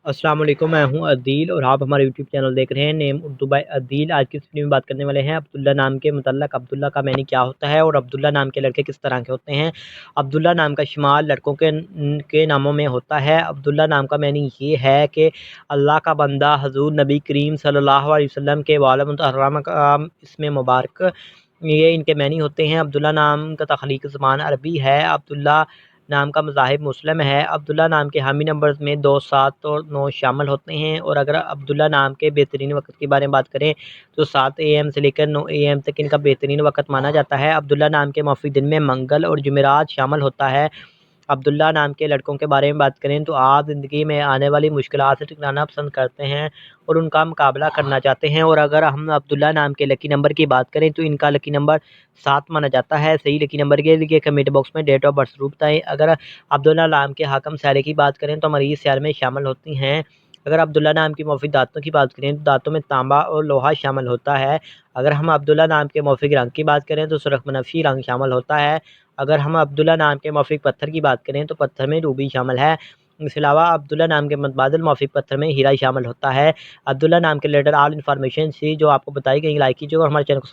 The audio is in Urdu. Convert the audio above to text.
السلام علیکم، میں ہوں عدیل اور آپ ہمارے یوٹیوب چینل دیکھ رہے ہیں نیم اردو بائی عدیل۔ آج کی اس ویڈیو میں بات کرنے والے ہیں عبداللہ نام کے متعلق۔ عبداللہ کا معنی کیا ہوتا ہے اور عبداللہ نام کے لڑکے کس طرح کے ہوتے ہیں۔ عبداللہ نام کا شمال لڑکوں کے ناموں میں ہوتا ہے۔ عبداللہ نام کا معنی یہ ہے کہ اللہ کا بندہ، حضور نبی کریم صلی اللہ علیہ وسلم کے والد محترم کا اسم مبارک، یہ ان کے معنی ہوتے ہیں۔ عبداللہ نام کا تخلیقی زبان عربی ہے۔ عبداللہ نام کا مذاہب مسلم ہے۔ عبداللہ نام کے حامی نمبرز میں 2، 7 اور 9 شامل ہوتے ہیں، اور اگر عبداللہ نام کے بہترین وقت کے بارے میں بات کریں تو 7 AM سے لے کر 9 AM تک ان کا بہترین وقت مانا جاتا ہے۔ عبداللہ نام کے موافق دن میں منگل اور جمعرات شامل ہوتا ہے۔ عبداللہ نام کے لڑکوں کے بارے میں بات کریں تو آپ زندگی میں آنے والی مشکلات سے ٹکرانا پسند کرتے ہیں اور ان کا مقابلہ کرنا چاہتے ہیں، اور اگر ہم عبداللہ نام کے لکی نمبر کی بات کریں تو ان کا لکی نمبر 7 مانا جاتا ہے۔ صحیح لکی نمبر کے لیے کمنٹ باکس میں ڈیٹ آف برتھ ضرور بتائیں۔ اگر عبداللہ نام کے حاکم سیارے کی بات کریں تو مریض سیارے میں شامل ہوتی ہیں۔ اگر عبداللہ نام کی موافق دانتوں کی بات کریں تو دانتوں میں تانبا اور لوہا شامل ہوتا ہے۔ اگر ہم عبداللہ نام کے موافق رنگ کی بات کریں تو سرخ بنفشی رنگ شامل ہوتا ہے۔ اگر ہم عبداللہ نام کے موافق پتھر کی بات کریں تو پتھر میں روبی شامل ہے۔ اس کے علاوہ عبداللہ نام کے متبادل موافق پتھر میں ہیرا شامل ہوتا ہے۔ عبداللہ نام کے لیٹر آل انفارمیشن سی جو آپ کو بتائی گئی، لائک کیجیے اور ہمارے چینل کو